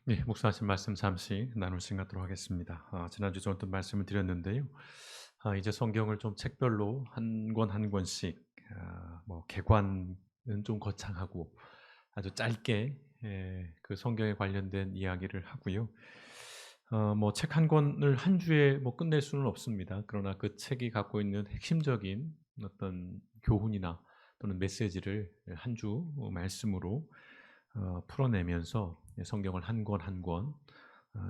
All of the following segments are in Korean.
네, 목사하신 말씀 잠시 나눌 시간 갖도록 하겠습니다. 지난주 좀 어떤 말씀을 드렸는데요. 이제 성경을 좀 책별로 한 권 한 권씩 뭐 개관은 좀 거창하고 아주 짧게 그 성경에 관련된 이야기를 하고요. 뭐 책 한 권을 한 주에 뭐 끝낼 수는 없습니다. 그러나 그 책이 갖고 있는 핵심적인 어떤 교훈이나 또는 메시지를 한 주 말씀으로 풀어내면서 성경을 한 권 한 권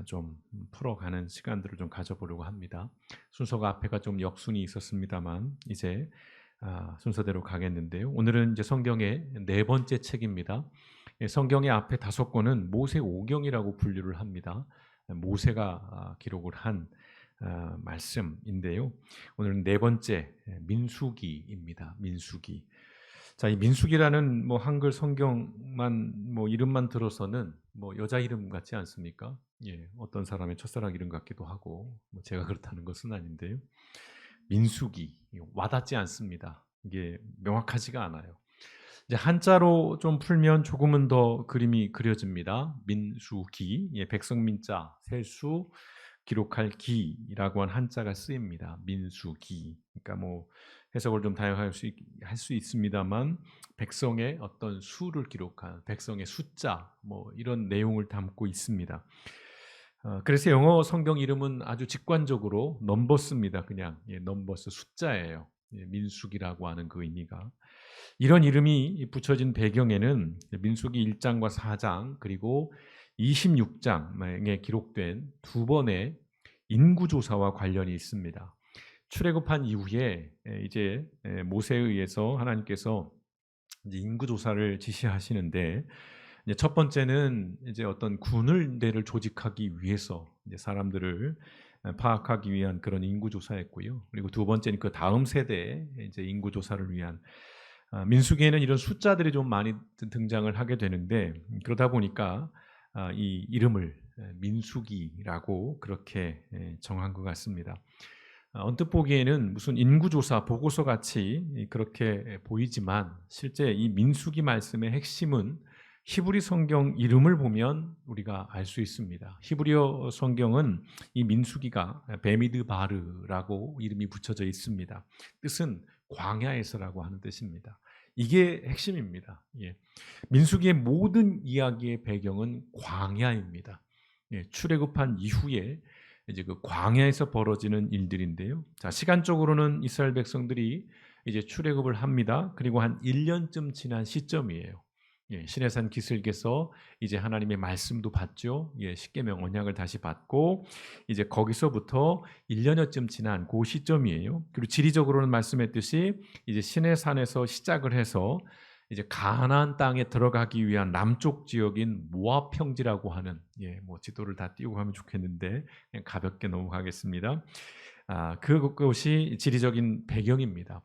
좀 풀어가는 시간들을 좀 가져보려고 합니다. 순서가 앞에가 좀 역순이 있었습니다만 이제 순서대로 가겠는데요. 오늘은 이제 성경의 네 번째 책입니다. 성경의 앞에 다섯 권은 모세오경이라고 분류를 합니다. 모세가 기록을 한 말씀인데요. 오늘은 네 번째 민수기입니다. 민수기. 자, 이 민수기라는 뭐 한글 성경만 뭐 이름만 들어서는 뭐 여자 이름 같지 않습니까? 예, 어떤 사람의 첫사랑 이름 같기도 하고 뭐 제가 그렇다는 것은 아닌데요. 민수기 와닿지 않습니다. 이게 명확하지가 않아요. 이제 한자로 좀 풀면 조금은 더 그림이 그려집니다. 민수기, 예, 백성민자, 세수, 기록할 기라고 한 한자가 쓰입니다. 민수기. 그러니까 뭐 해석을 좀 다양하게 할 수 있습니다만 백성의 어떤 수를 기록한 백성의 숫자 뭐 이런 내용을 담고 있습니다. 그래서 영어 성경 이름은 아주 직관적으로 넘버스입니다. 그냥 예, 넘버스 숫자예요. 예, 민수기라고 하는 그 의미가. 이런 이름이 붙여진 배경에는 민수기 1장과 4장 그리고 26장에 기록된 두 번의 인구조사와 관련이 있습니다. 출애굽한 이후에 이제 모세에 의해서 하나님께서 이제 인구조사를 지시하시는데 이제 첫 번째는 이제 어떤 군대를 조직하기 위해서 이제 사람들을 파악하기 위한 그런 인구조사였고요. 그리고 두 번째는 그 다음 세대의 이제 인구조사를 위한 민수기에는 이런 숫자들이 좀 많이 등장을 하게 되는데 그러다 보니까 이 이름을 민수기라고 그렇게 정한 것 같습니다. 언뜻 보기에는 무슨 인구조사 보고서 같이 그렇게 보이지만 실제 이 민수기 말씀의 핵심은 히브리 성경 이름을 보면 우리가 알 수 있습니다. 히브리어 성경은 이 민수기가 베미드바르라고 이름이 붙여져 있습니다. 뜻은 광야에서라고 하는 뜻입니다. 이게 핵심입니다. 예. 민수기의 모든 이야기의 배경은 광야입니다. 예, 출애굽한 이후에 이제 그 광야에서 벌어지는 일들인데요. 자, 시간적으로는 이스라엘 백성들이 이제 출애굽을 합니다. 그리고 한 1년쯤 지난 시점이에요. 예, 시내산 기슭에서 이제 하나님의 말씀도 받죠. 예, 십계명 언약을 다시 받고 이제 거기서부터 1년여쯤 지난 그 시점이에요. 그리고 지리적으로는 말씀했듯이 이제 시내산에서 시작을 해서 이제 가나안 땅에 들어가기 위한 남쪽 지역인 모압 평지라고 하는 뭐 지도를 다 띄우고 하면 좋겠는데 그냥 가볍게 넘어가겠습니다. 그것이 지리적인 배경입니다.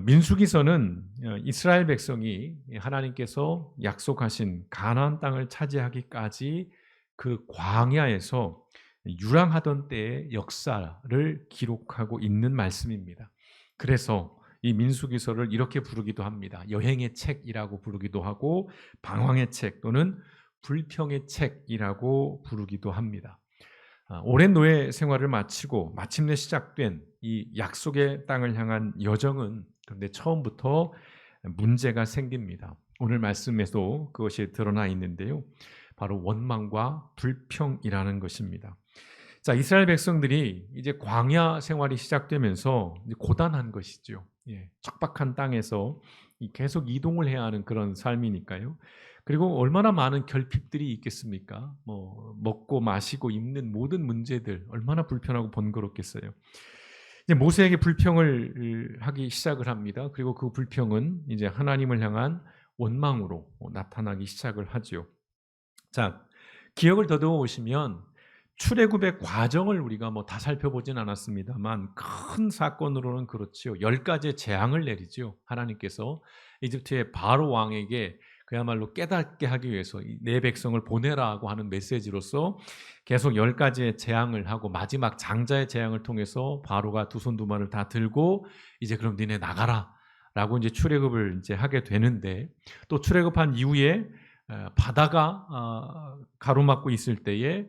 민수기서는 이스라엘 백성이 하나님께서 약속하신 가나안 땅을 차지하기까지 그 광야에서 유랑하던 때의 역사를 기록하고 있는 말씀입니다. 그래서 이 민수기서를 이렇게 부르기도 합니다. 여행의 책이라고 부르기도 하고 방황의 책 또는 불평의 책이라고 부르기도 합니다. 오랜 노예 생활을 마치고 마침내 시작된 이 약속의 땅을 향한 여정은 그런데 처음부터 문제가 생깁니다. 오늘 말씀에도 그것이 드러나 있는데요. 바로 원망과 불평이라는 것입니다. 자, 이스라엘 백성들이 이제 광야 생활이 시작되면서 이제 고단한 것이죠. 예, 척박한 땅에서 계속 이동을 해야 하는 그런 삶이니까요. 그리고 얼마나 많은 결핍들이 있겠습니까? 뭐 먹고 마시고 입는 모든 문제들 얼마나 불편하고 번거롭겠어요. 이제 모세에게 불평을 하기 시작을 합니다. 그리고 그 불평은 이제 하나님을 향한 원망으로 나타나기 시작을 하지요. 자, 기억을 더듬어 보시면 출애굽의 과정을 우리가 뭐 다 살펴보진 않았습니다만 큰 사건으로는 그렇지요. 10가지의 재앙을 내리죠. 하나님께서 이집트의 바로 왕에게 그야말로 깨닫게 하기 위해서 내 백성을 보내라고 하는 메시지로서 계속 10가지의 재앙을 하고 마지막 장자의 재앙을 통해서 바로가 두 손 두 발을 다 들고 이제 그럼 니네 나가라 라고 이제 출애굽을 이제 하게 되는데 또 출애굽한 이후에 바다가 가로막고 있을 때에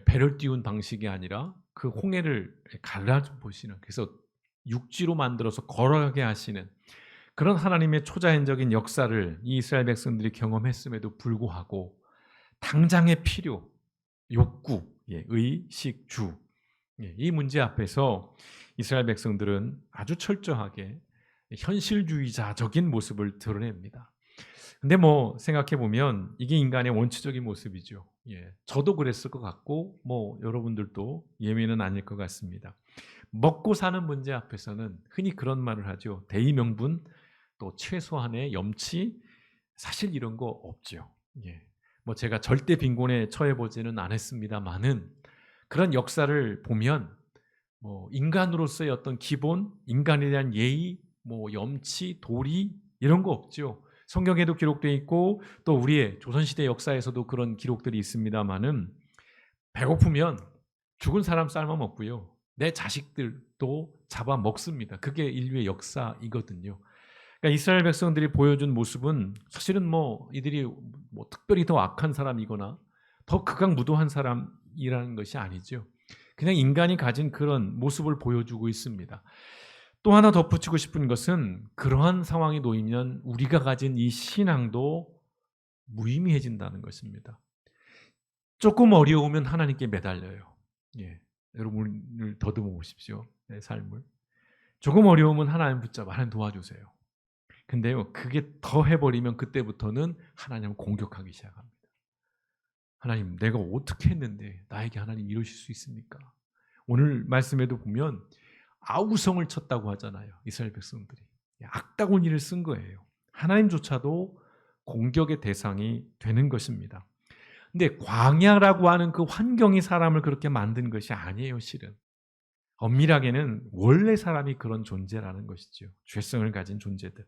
배를 띄운 방식이 아니라 그 홍해를 갈라보시는, 그래서 육지로 만들어서 걸어가게 하시는 그런 하나님의 초자연적인 역사를 이 이스라엘 백성들이 경험했음에도 불구하고 당장의 필요, 욕구, 의식, 주, 이 문제 앞에서 이스라엘 백성들은 아주 철저하게 현실주의자적인 모습을 드러냅니다. 근데 뭐 생각해 보면 이게 인간의 원초적인 모습이죠. 저도 그랬을 것 같고 여러분들도 예외는 아닐 것 같습니다. 먹고 사는 문제 앞에서는 흔히 그런 말을 하죠. 대의명분, 또 최소한의 염치, 사실 이런 거 없죠. 제가 절대 빈곤에 처해 보지는 않았습니다만은 그런 역사를 보면 인간으로서의 어떤 기본, 인간에 대한 예의, 염치, 도리 이런 거 없죠. 성경에도 기록되어 있고 또 우리의 조선시대 역사에서도 그런 기록들이 있습니다만은 배고프면 죽은 사람 삶아 먹고요. 내 자식들도 잡아 먹습니다. 그게 인류의 역사이거든요. 그러니까 이스라엘 백성들이 보여준 모습은 사실은 이들이 특별히 더 악한 사람이거나 더 극악무도한 사람이라는 것이 아니죠. 그냥 인간이 가진 그런 모습을 보여주고 있습니다. 또 하나 덧붙이고 싶은 것은 그러한 상황이 놓이면 우리가 가진 이 신앙도 무의미해진다는 것입니다. 조금 어려우면 하나님께 매달려요. 여러분을 더듬어 보십시오. 내 삶을. 조금 어려우면 하나님 붙잡아, 하나님 도와주세요. 근데요, 그게 더 해버리면 그때부터는 하나님을 공격하기 시작합니다. 하나님, 내가 어떻게 했는데 나에게 하나님 이러실 수 있습니까? 오늘 말씀에도 보면 아우성을 쳤다고 하잖아요. 이스라엘 백성들이. 악다구니를 쓴 거예요. 하나님조차도 공격의 대상이 되는 것입니다. 근데 광야라고 하는 그 환경이 사람을 그렇게 만든 것이 아니에요, 실은. 엄밀하게는 원래 사람이 그런 존재라는 것이죠. 죄성을 가진 존재들.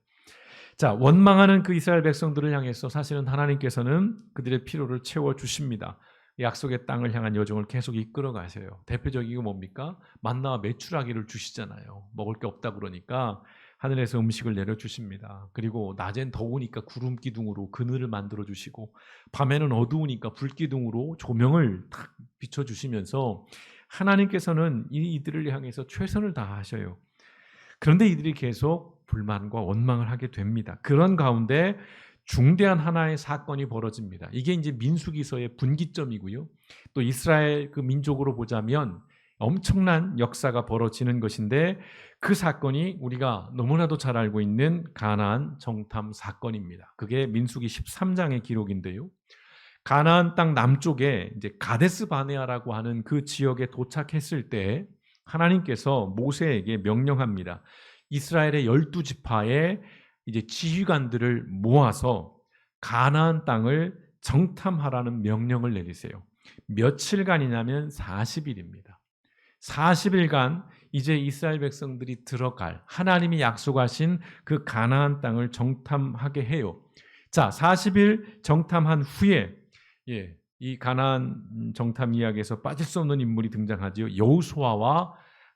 자, 원망하는 그 이스라엘 백성들을 향해서 사실은 하나님께서는 그들의 필요를 채워주십니다. 약속의 땅을 향한 여정을 계속 이끌어 가세요. 대표적이고 뭡니까? 만나와 메추라기를 주시잖아요. 먹을 게 없다 그러니까 하늘에서 음식을 내려주십니다. 그리고 낮엔 더우니까 구름 기둥으로 그늘을 만들어 주시고 밤에는 어두우니까 불 기둥으로 조명을 탁 비춰주시면서 하나님께서는 이들을 향해서 최선을 다하셔요. 그런데 이들이 계속 불만과 원망을 하게 됩니다. 그런 가운데 중대한 하나의 사건이 벌어집니다. 이게 이제 민수기서의 분기점이고요. 또 이스라엘 그 민족으로 보자면 엄청난 역사가 벌어지는 것인데 그 사건이 우리가 너무나도 잘 알고 있는 가나안 정탐 사건입니다. 그게 민수기 13장의 기록인데요. 가나안 땅 남쪽에 이제 가데스 바네아라고 하는 그 지역에 도착했을 때 하나님께서 모세에게 명령합니다. 이스라엘의 12지파의 이제 지휘관들을 모아서 가나안 땅을 정탐하라는 명령을 내리세요. 며칠간이냐면 40일입니다. 40일간 이제 이스라엘 백성들이 들어갈 하나님이 약속하신 그 가나안 땅을 정탐하게 해요. 자, 40일 정탐한 후에 이 가나안 정탐 이야기에서 빠질 수 없는 인물이 등장하지요. 여호수아와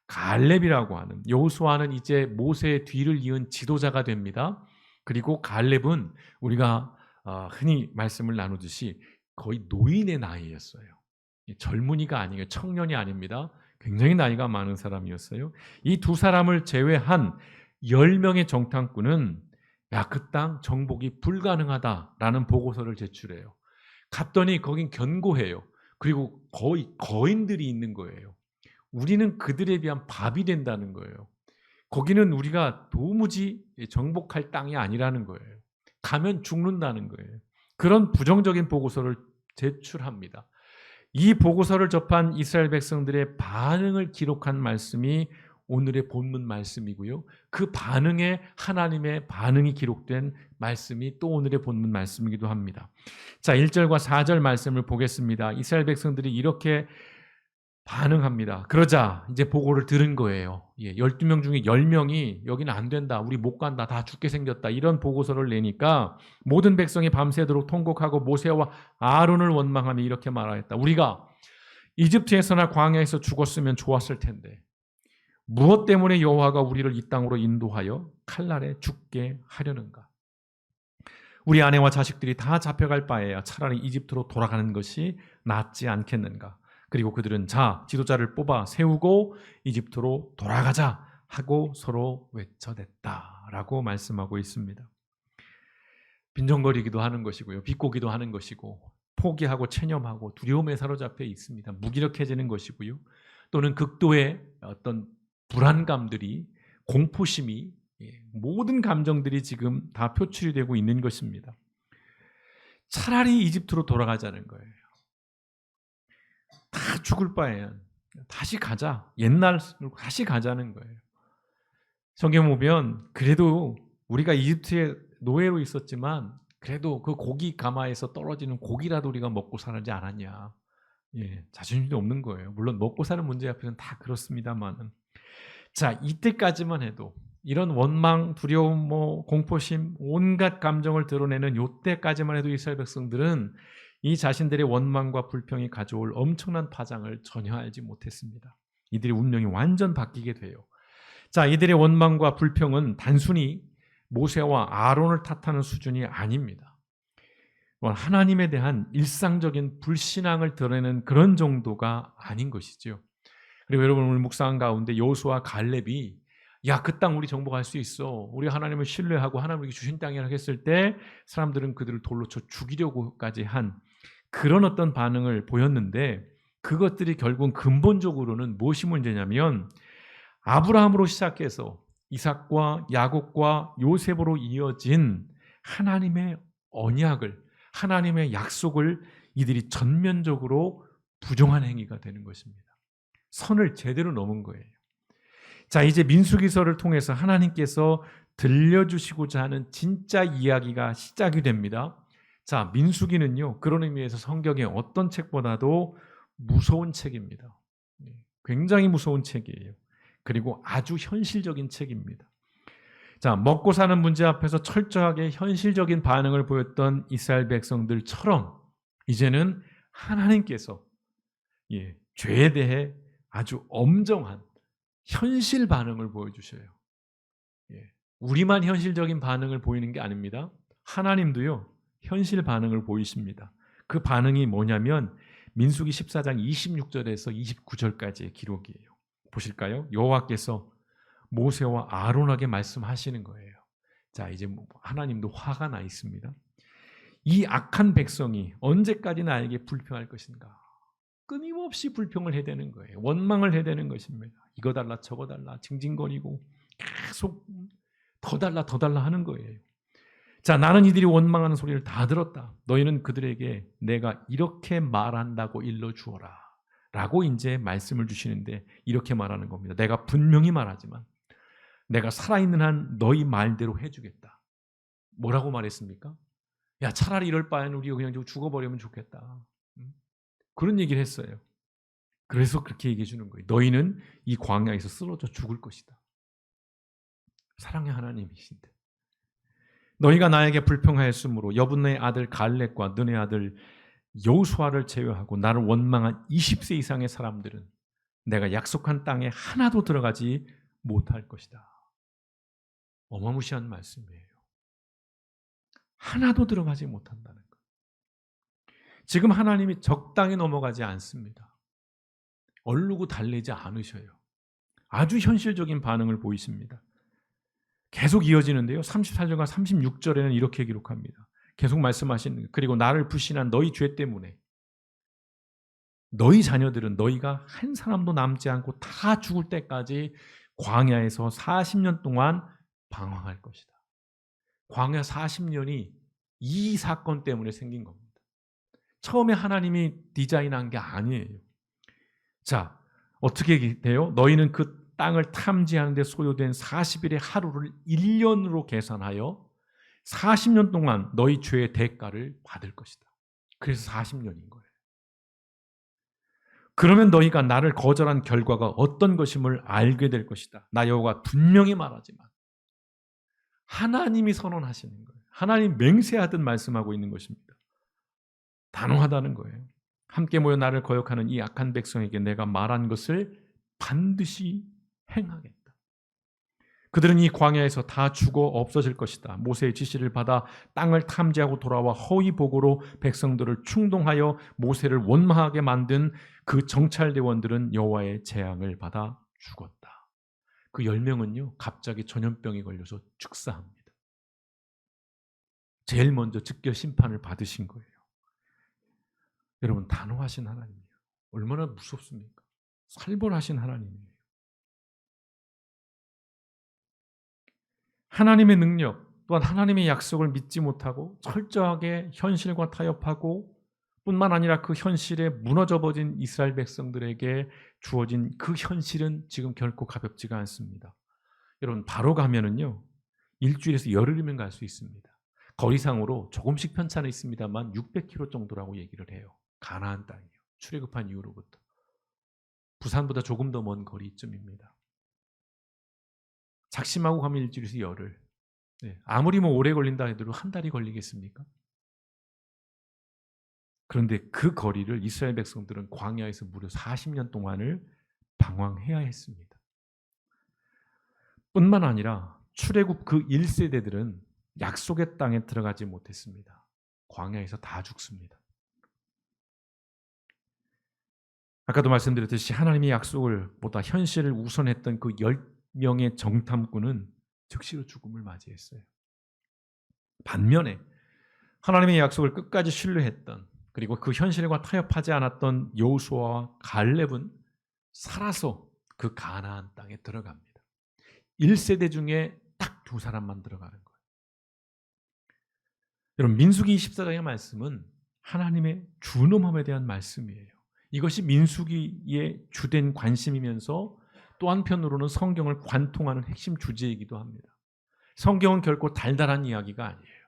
갈렙이라고 하는, 여호수아는 이제 모세의 뒤를 이은 지도자가 됩니다. 그리고 갈렙은 우리가 흔히 말씀을 나누듯이 거의 노인의 나이였어요. 젊은이가 아니에요. 청년이 아닙니다. 굉장히 나이가 많은 사람이었어요. 이 두 사람을 제외한 10명의 정탐꾼은 그 땅 정복이 불가능하다라는 보고서를 제출해요. 갔더니 거긴 견고해요. 그리고 거의 거인들이 있는 거예요. 우리는 그들에 비한 밥이 된다는 거예요. 거기는 우리가 도무지 정복할 땅이 아니라는 거예요. 가면 죽는다는 거예요. 그런 부정적인 보고서를 제출합니다. 이 보고서를 접한 이스라엘 백성들의 반응을 기록한 말씀이 오늘의 본문 말씀이고요. 그 반응에 하나님의 반응이 기록된 말씀이 또 오늘의 본문 말씀이기도 합니다. 자, 1절과 4절 말씀을 보겠습니다. 이스라엘 백성들이 이렇게 반응합니다. 그러자 이제 보고를 들은 거예요. 12명 중에 10명이 여기는 안 된다, 우리 못 간다, 다 죽게 생겼다, 이런 보고서를 내니까 모든 백성이 밤새도록 통곡하고 모세와 아론을 원망하며 이렇게 말하였다. 우리가 이집트에서나 광야에서 죽었으면 좋았을 텐데 무엇 때문에 여호와가 우리를 이 땅으로 인도하여 칼날에 죽게 하려는가? 우리 아내와 자식들이 다 잡혀갈 바에야 차라리 이집트로 돌아가는 것이 낫지 않겠는가. 그리고 그들은 자, 지도자를 뽑아 세우고 이집트로 돌아가자 하고 서로 외쳐댔다라고 말씀하고 있습니다. 빈정거리기도 하는 것이고요. 비꼬기도 하는 것이고 포기하고 체념하고 두려움에 사로잡혀 있습니다. 무기력해지는 것이고요. 또는 극도의 어떤 불안감들이 공포심이 모든 감정들이 지금 다 표출이 되고 있는 것입니다. 차라리 이집트로 돌아가자는 거예요. 다 죽을 바에야 다시 가자. 옛날로 다시 가자는 거예요. 성경 보면 그래도 우리가 이집트에 노예로 있었지만 그래도 그 고기 가마에서 떨어지는 고기라도 우리가 먹고 살지 않았냐. 자존심도 없는 거예요. 물론 먹고 사는 문제 앞에서는 다 그렇습니다만, 자, 이때까지만 해도 이런 원망, 두려움, 공포심, 온갖 감정을 드러내는 이때까지만 해도 이스라엘 백성들은 이 자신들의 원망과 불평이 가져올 엄청난 파장을 전혀 알지 못했습니다. 이들의 운명이 완전 바뀌게 돼요. 자, 이들의 원망과 불평은 단순히 모세와 아론을 탓하는 수준이 아닙니다. 하나님에 대한 일상적인 불신앙을 드러내는 그런 정도가 아닌 것이죠. 그리고 여러분 오늘 묵상한 가운데 여호수아 갈렙이 야, 그 땅 우리 정복할 수 있어. 우리 하나님을 신뢰하고 하나님이 주신 땅이라고 했을 때 사람들은 그들을 돌로 쳐 죽이려고까지 한 그런 어떤 반응을 보였는데 그것들이 결국 근본적으로는 무엇이 문제냐면 아브라함으로 시작해서 이삭과 야곱과 요셉으로 이어진 하나님의 언약을, 하나님의 약속을 이들이 전면적으로 부정한 행위가 되는 것입니다. 선을 제대로 넘은 거예요. 자, 이제 민수기서를 통해서 하나님께서 들려주시고자 하는 진짜 이야기가 시작이 됩니다. 자, 민수기는요, 그런 의미에서 성경의 어떤 책보다도 무서운 책입니다. 굉장히 무서운 책이에요. 그리고 아주 현실적인 책입니다. 자, 먹고 사는 문제 앞에서 철저하게 현실적인 반응을 보였던 이스라엘 백성들처럼 이제는 하나님께서 죄에 대해 아주 엄정한 현실 반응을 보여주셔요. 우리만 현실적인 반응을 보이는 게 아닙니다. 하나님도요, 현실 반응을 보이십니다. 그 반응이 뭐냐면 민수기 14장 26절에서 29절까지의 기록이에요. 보실까요? 여호와께서 모세와 아론에게 말씀하시는 거예요. 자, 이제 하나님도 화가 나 있습니다. 이 악한 백성이 언제까지 나에게 불평할 것인가? 끊임없이 불평을 해대는 거예요. 원망을 해대는 것입니다. 이거 달라 저거 달라 징징거리고 계속 더 달라 더 달라 하는 거예요. 자, 나는 이들이 원망하는 소리를 다 들었다. 너희는 그들에게 내가 이렇게 말한다고 일러주어라 라고 이제 말씀을 주시는데 이렇게 말하는 겁니다. 내가 분명히 말하지만 내가 살아있는 한 너희 말대로 해주겠다. 뭐라고 말했습니까? 야, 차라리 이럴 바에는 우리가 그냥 죽어버리면 좋겠다. 그런 얘기를 했어요. 그래서 그렇게 얘기해 주는 거예요. 너희는 이 광야에서 쓰러져 죽을 것이다. 사랑의 하나님이신데 너희가 나에게 불평하였으므로 여분의 아들 갈렙과 너네 아들 여호수아를 제외하고 나를 원망한 20세 이상의 사람들은 내가 약속한 땅에 하나도 들어가지 못할 것이다. 어마무시한 말씀이에요. 하나도 들어가지 못한다는 것. 지금 하나님이 적당히 넘어가지 않습니다. 얼르고 달래지 않으셔요. 아주 현실적인 반응을 보이십니다. 계속 이어지는데요. 34절과 36절에는 이렇게 기록합니다. 계속 말씀하시는, 그리고 나를 불신한 너희 죄 때문에 너희 자녀들은 너희가 한 사람도 남지 않고 다 죽을 때까지 광야에서 40년 동안 방황할 것이다. 광야 40년이 이 사건 때문에 생긴 겁니다. 처음에 하나님이 디자인한 게 아니에요. 자, 어떻게 돼요? 너희는 그 땅을 탐지하는 데 소요된 40일의 하루를 1년으로 계산하여 40년 동안 너희 죄의 대가를 받을 것이다. 그래서 40년인 거예요. 그러면 너희가 나를 거절한 결과가 어떤 것임을 알게 될 것이다. 나 여호와 분명히 말하지만 하나님이 선언하시는 거예요. 하나님 맹세하듯 말씀하고 있는 것입니다. 단호하다는 거예요. 함께 모여 나를 거역하는 이 악한 백성에게 내가 말한 것을 반드시 행하겠다. 그들은 이 광야에서 다 죽어 없어질 것이다. 모세의 지시를 받아 땅을 탐지하고 돌아와 허위 보고로 백성들을 충동하여 모세를 원망하게 만든 그 정찰대원들은 여호와의 재앙을 받아 죽었다. 그 10명은요 갑자기 전염병이 걸려서 즉사합니다. 제일 먼저 즉결 심판을 받으신 거예요. 여러분, 단호하신 하나님이에요. 얼마나 무섭습니까? 살벌하신 하나님이에요. 하나님의 능력 또한 하나님의 약속을 믿지 못하고 철저하게 현실과 타협하고 뿐만 아니라 그 현실에 무너져버린 이스라엘 백성들에게 주어진 그 현실은 지금 결코 가볍지가 않습니다. 여러분, 바로 가면은요 일주일에서 열흘이면 갈 수 있습니다. 거리상으로 조금씩 편차는 있습니다만 600km 정도라고 얘기를 해요. 가나안 땅이요. 출애굽한 이후로부터. 부산보다 조금 더 먼 거리쯤입니다. 작심하고 가면 일주일에서 열흘. 네. 아무리 뭐 오래 걸린다 해도 한 달이 걸리겠습니까? 그런데 그 거리를 이스라엘 백성들은 광야에서 무려 40년 동안을 방황해야 했습니다. 뿐만 아니라 출애굽 그 1세대들은 약속의 땅에 들어가지 못했습니다. 광야에서 다 죽습니다. 아까도 말씀드렸듯이 하나님의 약속을 보다 현실을 우선했던 그 10명의 정탐꾼은 즉시로 죽음을 맞이했어요. 반면에 하나님의 약속을 끝까지 신뢰했던 그리고 그 현실과 타협하지 않았던 여호수아와 갈렙은 살아서 그 가나안 땅에 들어갑니다. 1세대 중에 딱 2사람만 들어가는 거예요. 여러분, 민수기 24장의 말씀은 하나님의 준엄함에 대한 말씀이에요. 이것이 민수기의 주된 관심이면서 또 한편으로는 성경을 관통하는 핵심 주제이기도 합니다. 성경은 결코 달달한 이야기가 아니에요.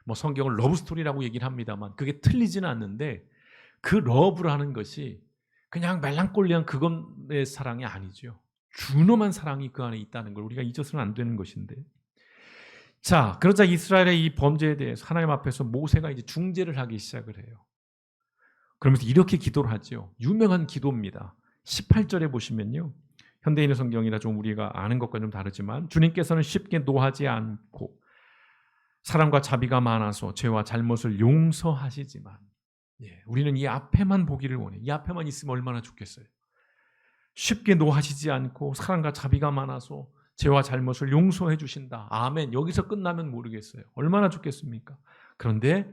뭐 성경을 러브스토리라고 얘기를 합니다만 그게 틀리지는 않는데 그 러브라는 것이 그냥 멜랑콜리한 그것의 사랑이 아니죠. 준엄한 사랑이 그 안에 있다는 걸 우리가 잊어서는 안 되는 것인데, 자, 그러자 이스라엘의 이 범죄에 대해서 하나님 앞에서 모세가 이제 중재를 하기 시작을 해요. 그러면서 이렇게 기도를 하죠. 유명한 기도입니다. 18절에 보시면요. 현대인의 성경이라 좀 우리가 아는 것과 좀 다르지만 주님께서는 쉽게 노하지 않고 사랑과 자비가 많아서 죄와 잘못을 용서하시지만, 우리는 이 앞에만 보기를 원해. 이 앞에만 있으면 얼마나 좋겠어요. 쉽게 노하시지 않고 사랑과 자비가 많아서 죄와 잘못을 용서해 주신다. 아멘. 여기서 끝나면 모르겠어요. 얼마나 좋겠습니까? 그런데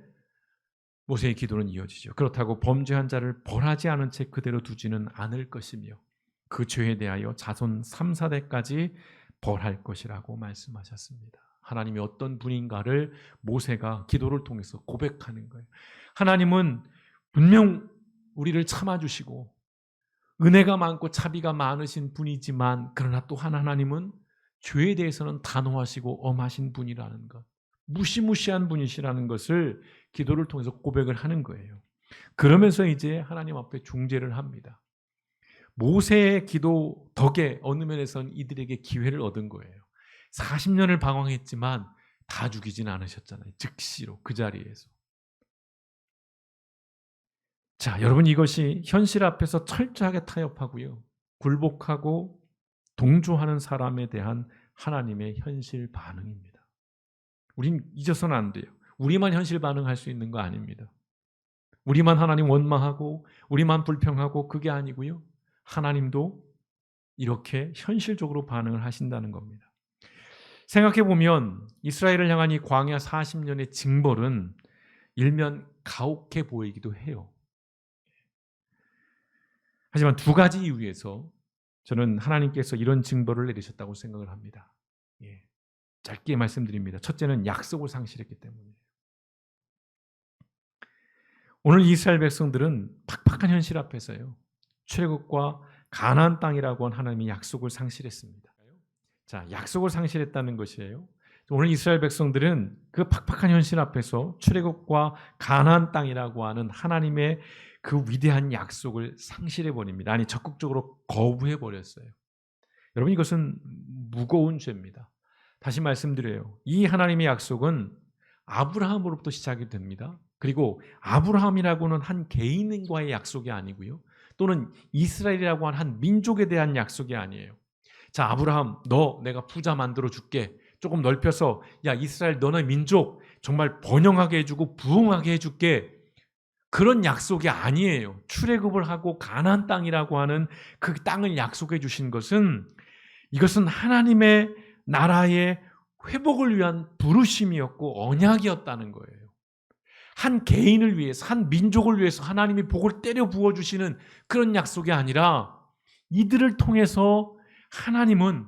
모세의 기도는 이어지죠. 그렇다고 범죄한 자를 벌하지 않은 채 그대로 두지는 않을 것이며 그 죄에 대하여 자손 3, 4대까지 벌할 것이라고 말씀하셨습니다. 하나님이 어떤 분인가를 모세가 기도를 통해서 고백하는 거예요. 하나님은 분명 우리를 참아주시고 은혜가 많고 자비가 많으신 분이지만 그러나 또한 하나님은 죄에 대해서는 단호하시고 엄하신 분이라는 것, 무시무시한 분이시라는 것을 기도를 통해서 고백을 하는 거예요. 그러면서 이제 하나님 앞에 중재를 합니다. 모세의 기도 덕에 어느 면에서는 이들에게 기회를 얻은 거예요. 40년을 방황했지만 다 죽이진 않으셨잖아요. 즉시로 그 자리에서. 자, 여러분, 이것이 현실 앞에서 철저하게 타협하고요, 굴복하고 동조하는 사람에 대한 하나님의 현실 반응입니다. 우린 잊어서는 안 돼요. 우리만 현실 반응할 수 있는 거 아닙니다. 우리만 하나님 원망하고 우리만 불평하고 그게 아니고요, 하나님도 이렇게 현실적으로 반응을 하신다는 겁니다. 생각해보면 이스라엘을 향한 이 광야 40년의 징벌은 일면 가혹해 보이기도 해요. 하지만 두 가지 이유에서 저는 하나님께서 이런 징벌을 내리셨다고 생각을 합니다. 짧게 말씀드립니다. 첫째는 약속을 상실했기 때문이에요. 오늘 이스라엘 백성들은 팍팍한 현실 앞에서요, 출애굽과 가나안 땅이라고 한 하나님의 약속을 상실했습니다. 자, 약속을 상실했다는 것이에요. 오늘 이스라엘 백성들은 그 팍팍한 현실 앞에서 출애굽과 가나안 땅이라고 하는 하나님의 그 위대한 약속을 상실해 버립니다. 아니, 적극적으로 거부해 버렸어요. 여러분, 이것은 무거운 죄입니다. 다시 말씀드려요. 이 하나님의 약속은 아브라함으로부터 시작이 됩니다. 그리고 아브라함이라고는 한 개인과의 약속이 아니고요, 또는 이스라엘이라고 하는 한 민족에 대한 약속이 아니에요. 자, 아브라함, 너 내가 부자 만들어 줄게. 조금 넓혀서 야, 이스라엘 너네 민족 정말 번영하게 해주고 부흥하게 해줄게. 그런 약속이 아니에요. 출애굽을 하고 가나안 땅이라고 하는 그 땅을 약속해 주신 것은 이것은 하나님의 나라의 회복을 위한 부르심이었고 언약이었다는 거예요. 한 개인을 위해서, 한 민족을 위해서 하나님이 복을 때려 부어 주시는 그런 약속이 아니라 이들을 통해서 하나님은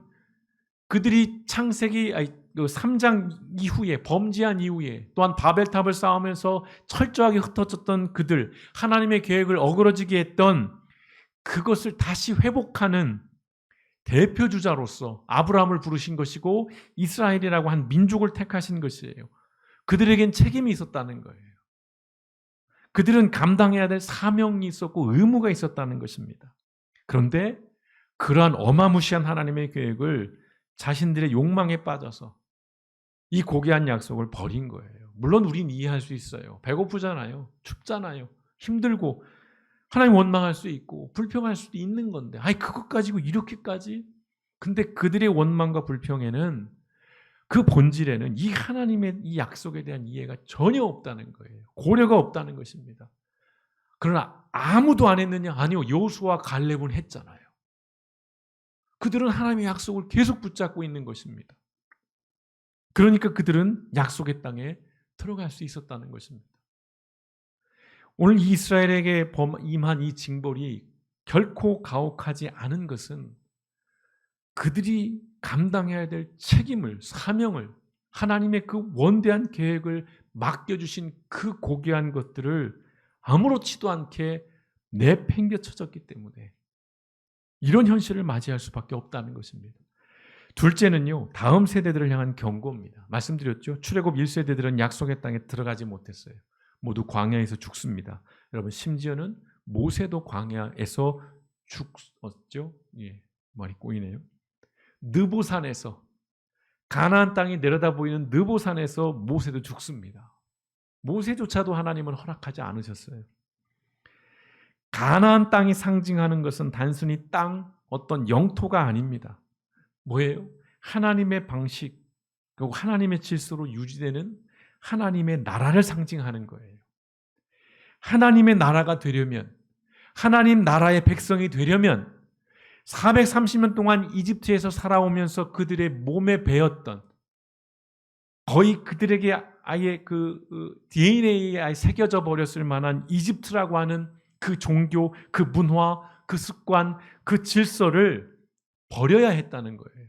그들이 창세기 3장 이후에 범죄한 이후에 또한 바벨탑을 쌓으면서 철저하게 흩어졌던 그들, 하나님의 계획을 어그러지게 했던 그것을 다시 회복하는 대표주자로서 아브라함을 부르신 것이고 이스라엘이라고 한 민족을 택하신 것이에요. 그들에겐 책임이 있었다는 거예요. 그들은 감당해야 될 사명이 있었고 의무가 있었다는 것입니다. 그런데 그러한 어마무시한 하나님의 계획을 자신들의 욕망에 빠져서 이 고귀한 약속을 버린 거예요. 물론 우린 이해할 수 있어요. 배고프잖아요. 춥잖아요. 힘들고 하나님 원망할 수 있고 불평할 수도 있는 건데 아니 그것 가지고 이렇게까지? 근데 그들의 원망과 불평에는 그 본질에는 이 하나님의 이 약속에 대한 이해가 전혀 없다는 거예요. 고려가 없다는 것입니다. 그러나 아무도 안 했느냐? 아니요. 여호수아와 갈렙은 했잖아요. 그들은 하나님의 약속을 계속 붙잡고 있는 것입니다. 그러니까 그들은 약속의 땅에 들어갈 수 있었다는 것입니다. 오늘 이스라엘에게 임한 이 징벌이 결코 가혹하지 않은 것은 그들이 감당해야 될 책임을, 사명을, 하나님의 그 원대한 계획을 맡겨주신 그 고귀한 것들을 아무렇지도 않게 내팽개쳐졌기 때문에 이런 현실을 맞이할 수밖에 없다는 것입니다. 둘째는요, 다음 세대들을 향한 경고입니다. 말씀드렸죠. 출애굽 1세대들은 약속의 땅에 들어가지 못했어요. 모두 광야에서 죽습니다. 여러분, 심지어는 모세도 광야에서 죽었죠. 예, 말이 꼬이네요. 느보산에서, 가나안 땅이 내려다 보이는 느보산에서 모세도 죽습니다. 모세조차도 하나님은 허락하지 않으셨어요. 가나안 땅이 상징하는 것은 단순히 땅, 어떤 영토가 아닙니다. 뭐예요? 하나님의 방식, 그리고 하나님의 질서로 유지되는 하나님의 나라를 상징하는 거예요. 하나님의 나라가 되려면, 하나님 나라의 백성이 되려면 430년 동안 이집트에서 살아오면서 그들의 몸에 배었던 거의 그들에게 아예 그 DNA에 아예 새겨져 버렸을 만한 이집트라고 하는 그 종교, 그 문화, 그 습관, 그 질서를 버려야 했다는 거예요.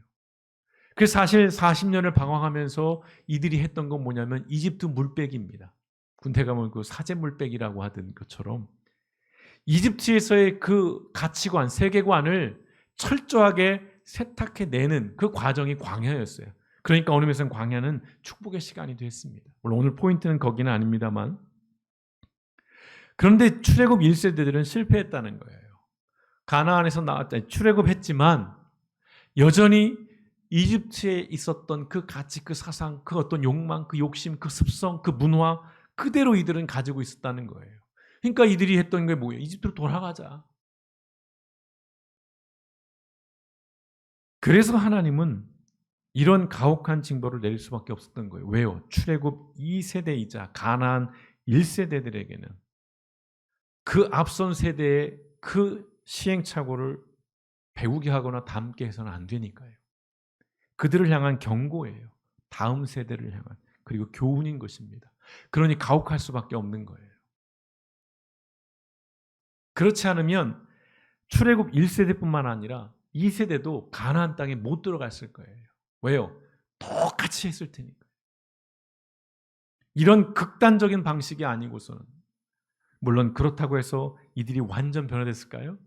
그래서 사실 40년을 방황하면서 이들이 했던 건 뭐냐면 이집트 물빼기입니다. 군대 가면 그 사제 물빼기라고 하던 것처럼 이집트에서의 그 가치관, 세계관을 철저하게 세탁해내는 그 과정이 광야였어요. 그러니까 어느 면에서는 광야는 축복의 시간이 됐습니다. 물론 오늘 포인트는 거기는 아닙니다만 그런데 출애굽 1세대들은 실패했다는 거예요. 가나안에서 나왔다 출애굽했지만 여전히 이집트에 있었던 그 가치, 그 사상, 그 어떤 욕망, 그 욕심, 그 습성, 그 문화 그대로 이들은 가지고 있었다는 거예요. 그러니까 이들이 했던 게 뭐예요? 이집트로 돌아가자. 그래서 하나님은 이런 가혹한 징벌을 내릴 수밖에 없었던 거예요. 왜요? 출애굽 2세대이자 가나안 1세대들에게는 그 앞선 세대의 그 시행착오를 배우게 하거나 담게 해서는 안 되니까요. 그들을 향한 경고예요. 다음 세대를 향한. 그리고 교훈인 것입니다. 그러니 가혹할 수밖에 없는 거예요. 그렇지 않으면 출애굽 1세대뿐만 아니라 2세대도 가나안 땅에 못 들어갔을 거예요. 왜요? 똑같이 했을 테니까. 이런 극단적인 방식이 아니고서는 물론 그렇다고 해서 이들이 완전 변화됐을까요?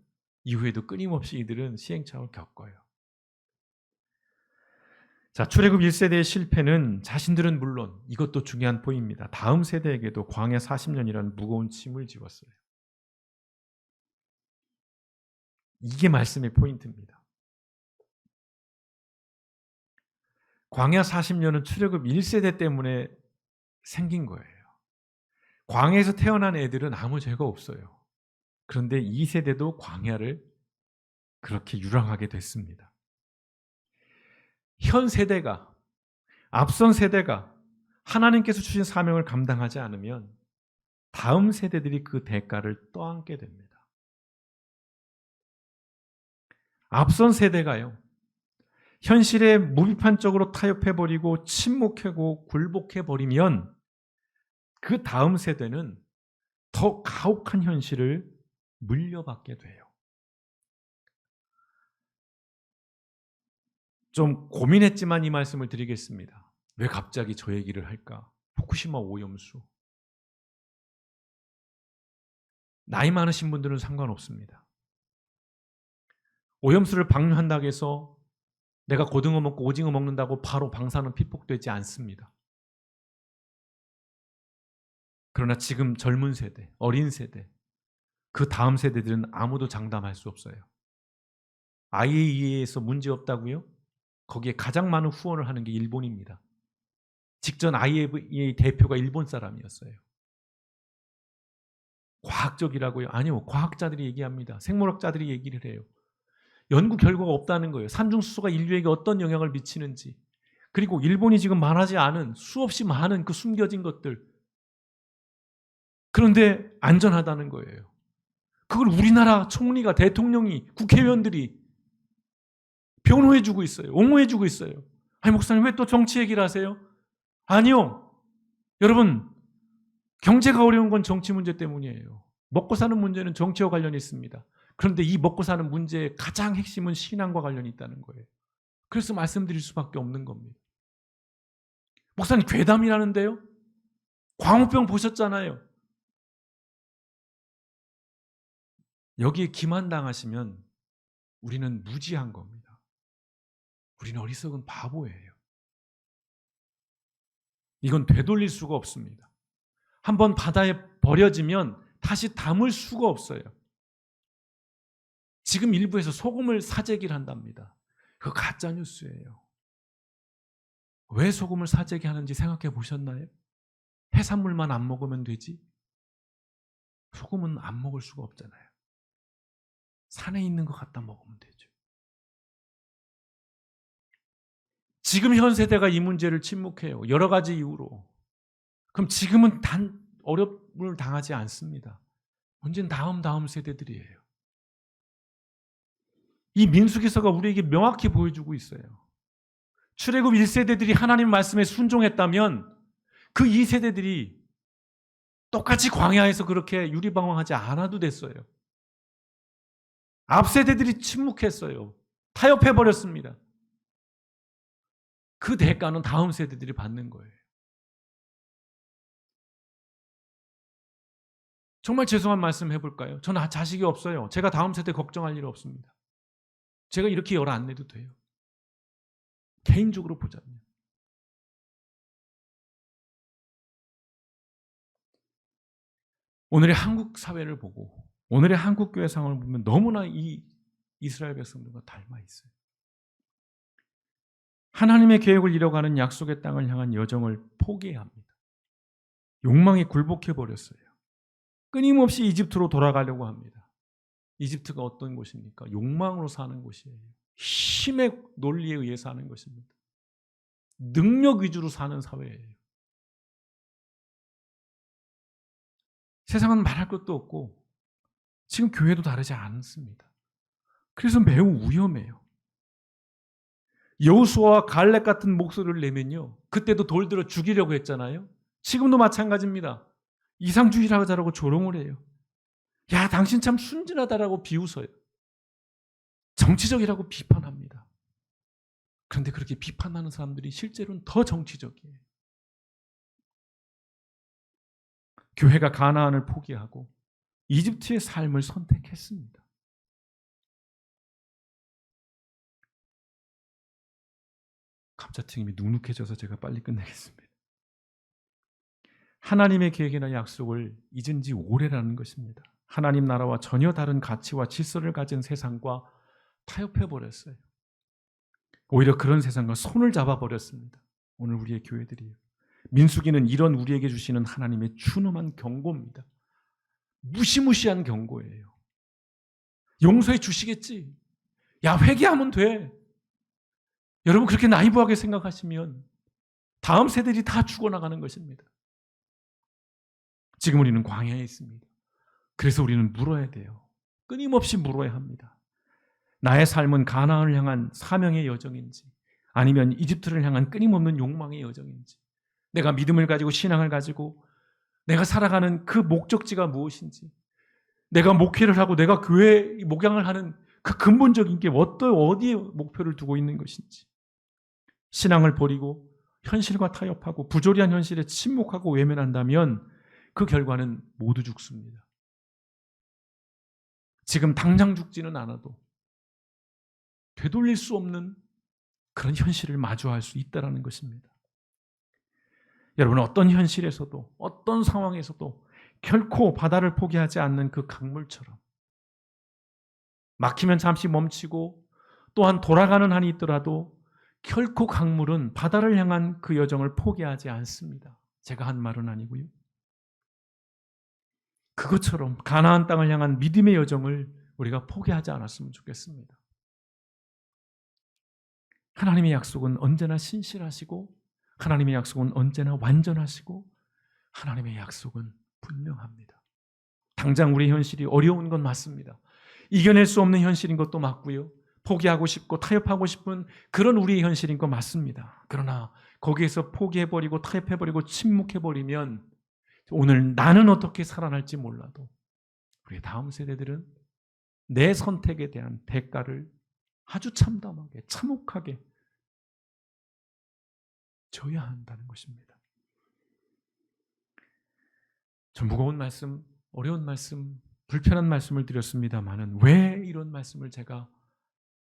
이후에도 끊임없이 이들은 시행착오를 겪어요. 자, 출애굽 1세대의 실패는 자신들은 물론 이것도 중요한 포인트입니다. 다음 세대에게도 광야 40년이라는 무거운 짐을 지웠어요. 이게 말씀의 포인트입니다. 광야 40년은 출애굽 1세대 때문에 생긴 거예요. 광야에서 태어난 애들은 아무 죄가 없어요. 그런데 2세대도 광야를 그렇게 유랑하게 됐습니다. 현 세대가, 앞선 세대가 하나님께서 주신 사명을 감당하지 않으면 다음 세대들이 그 대가를 떠안게 됩니다. 앞선 세대가요, 현실에 무비판적으로 타협해버리고 침묵하고 굴복해버리면 그 다음 세대는 더 가혹한 현실을 물려받게 돼요. 좀 고민했지만 이 말씀을 드리겠습니다. 왜 갑자기 저 얘기를 할까? 후쿠시마 오염수. 나이 많으신 분들은 상관없습니다. 오염수를 방류한다고 해서 내가 고등어 먹고 오징어 먹는다고 바로 방사능 피폭되지 않습니다. 그러나 지금 젊은 세대, 어린 세대, 그 다음 세대들은 아무도 장담할 수 없어요. IAEA에서 문제 없다고요? 거기에 가장 많은 후원을 하는 게 일본입니다. 직전 IAEA 대표가 일본 사람이었어요. 과학적이라고요? 아니요. 과학자들이 얘기합니다. 생물학자들이 얘기를 해요. 연구 결과가 없다는 거예요. 산중수소가 인류에게 어떤 영향을 미치는지. 그리고 일본이 지금 말하지 않은 수없이 많은 그 숨겨진 것들. 그런데 안전하다는 거예요. 그걸 우리나라 총리가, 대통령이, 국회의원들이 변호해주고 있어요. 옹호해주고 있어요. 아니 목사님 왜 또 정치 얘기를 하세요? 아니요. 여러분, 경제가 어려운 건 정치 문제 때문이에요. 먹고 사는 문제는 정치와 관련이 있습니다. 그런데 이 먹고 사는 문제의 가장 핵심은 신앙과 관련이 있다는 거예요. 그래서 말씀드릴 수밖에 없는 겁니다. 목사님 괴담이라는데요? 광우병 보셨잖아요. 여기에 기만당하시면 우리는 무지한 겁니다. 우리는 어리석은 바보예요. 이건 되돌릴 수가 없습니다. 한번 바다에 버려지면 다시 담을 수가 없어요. 지금 일부에서 소금을 사재기를 한답니다. 그거 가짜 뉴스예요. 왜 소금을 사재기 하는지 생각해 보셨나요? 해산물만 안 먹으면 되지. 소금은 안 먹을 수가 없잖아요. 산에 있는 거 갖다 먹으면 되죠. 지금 현 세대가 이 문제를 침묵해요. 여러 가지 이유로. 그럼 지금은 단 어려움을 당하지 않습니다. 문제는 다음 세대들이에요. 이 민수기서가 우리에게 명확히 보여주고 있어요. 출애굽 1세대들이 하나님 말씀에 순종했다면 그 2세대들이 똑같이 광야에서 그렇게 유리방황하지 않아도 됐어요. 앞세대들이 침묵했어요. 타협해버렸습니다. 그 대가는 다음 세대들이 받는 거예요. 정말 죄송한 말씀 해볼까요? 저는 자식이 없어요. 제가 다음 세대 걱정할 일 없습니다. 제가 이렇게 열 안 내도 돼요. 개인적으로 보자면. 오늘의 한국 사회를 보고 오늘의 한국 교회 상황을 보면 너무나 이 이스라엘 백성들과 닮아 있어요. 하나님의 계획을 이뤄가는 약속의 땅을 향한 여정을 포기해야 합니다. 욕망에 굴복해버렸어요. 끊임없이 이집트로 돌아가려고 합니다. 이집트가 어떤 곳입니까? 욕망으로 사는 곳이에요. 힘의 논리에 의해 사는 것입니다. 능력 위주로 사는 사회예요. 세상은 말할 것도 없고 지금 교회도 다르지 않습니다. 그래서 매우 위험해요. 여호수아와 갈렙 같은 목소리를 내면요, 그때도 돌들어 죽이려고 했잖아요. 지금도 마찬가지입니다. 이상주의라고 조롱을 해요. 야, 당신 참 순진하다라고 비웃어요. 정치적이라고 비판합니다. 그런데 그렇게 비판하는 사람들이 실제로는 더 정치적이에요. 교회가 가나안을 포기하고 이집트의 삶을 선택했습니다. 감자튀김이 눅눅해져서 제가 빨리 끝내겠습니다. 하나님의 계획이나 약속을 잊은 지 오래라는 것입니다. 하나님 나라와 전혀 다른 가치와 질서를 가진 세상과 타협해버렸어요. 오히려 그런 세상과 손을 잡아버렸습니다. 오늘 우리의 교회들이요. 민수기는 이런 우리에게 주시는 하나님의 준엄한 경고입니다. 무시무시한 경고예요. 용서해 주시겠지. 야, 회개하면 돼. 여러분 그렇게 나이브하게 생각하시면 다음 세대들이 다 죽어나가는 것입니다. 지금 우리는 광야에 있습니다. 그래서 우리는 물어야 돼요. 끊임없이 물어야 합니다. 나의 삶은 가나안을 향한 사명의 여정인지 아니면 이집트를 향한 끊임없는 욕망의 여정인지, 내가 믿음을 가지고 신앙을 가지고 내가 살아가는 그 목적지가 무엇인지, 내가 목회를 하고 내가 교회 목양을 하는 그 근본적인 게 어디에 목표를 두고 있는 것인지, 신앙을 버리고 현실과 타협하고 부조리한 현실에 침묵하고 외면한다면 그 결과는 모두 죽습니다. 지금 당장 죽지는 않아도 되돌릴 수 없는 그런 현실을 마주할 수 있다는 것입니다. 여러분, 어떤 현실에서도 어떤 상황에서도 결코 바다를 포기하지 않는 그 강물처럼 막히면 잠시 멈추고 또한 돌아가는 한이 있더라도 결코 강물은 바다를 향한 그 여정을 포기하지 않습니다. 제가 한 말은 아니고요. 그것처럼 가나안 땅을 향한 믿음의 여정을 우리가 포기하지 않았으면 좋겠습니다. 하나님의 약속은 언제나 신실하시고 하나님의 약속은 언제나 완전하시고 하나님의 약속은 분명합니다. 당장 우리 현실이 어려운 건 맞습니다. 이겨낼 수 없는 현실인 것도 맞고요. 포기하고 싶고 타협하고 싶은 그런 우리의 현실인 것 맞습니다. 그러나 거기에서 포기해버리고 타협해버리고 침묵해버리면 오늘 나는 어떻게 살아날지 몰라도 우리 다음 세대들은 내 선택에 대한 대가를 아주 참담하게 참혹하게 져야 한다는 것입니다. 좀 무거운 말씀, 어려운 말씀, 불편한 말씀을 드렸습니다마는 왜 이런 말씀을 제가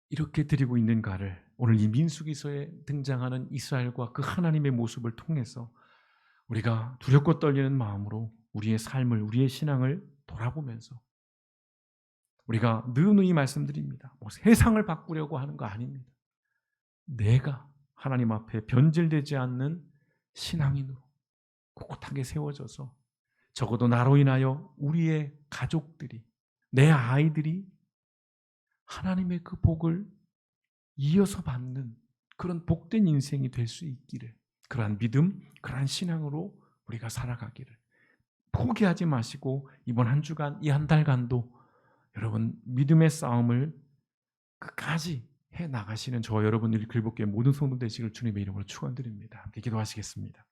이렇게 드리고 있는가를 오늘 이 민수기서에 등장하는 이스라엘과 그 하나님의 모습을 통해서 우리가 두렵고 떨리는 마음으로 우리의 삶을, 우리의 신앙을 돌아보면서 우리가 느누이 말씀드립니다. 세상을 바꾸려고 하는 거 아닙니다. 내가 하나님 앞에 변질되지 않는 신앙인으로 꿋꿋하게 세워져서 적어도 나로 인하여 우리의 가족들이, 내 아이들이 하나님의 그 복을 이어서 받는 그런 복된 인생이 될 수 있기를, 그러한 믿음, 그러한 신앙으로 우리가 살아가기를 포기하지 마시고 이번 한 주간, 이 한 달간도 여러분 믿음의 싸움을 끝까지 해 나가시는 저와 여러분들이 글복교회 모든 성도 되시길 주님의 이름으로 축원드립니다. 함께 기도하시겠습니다.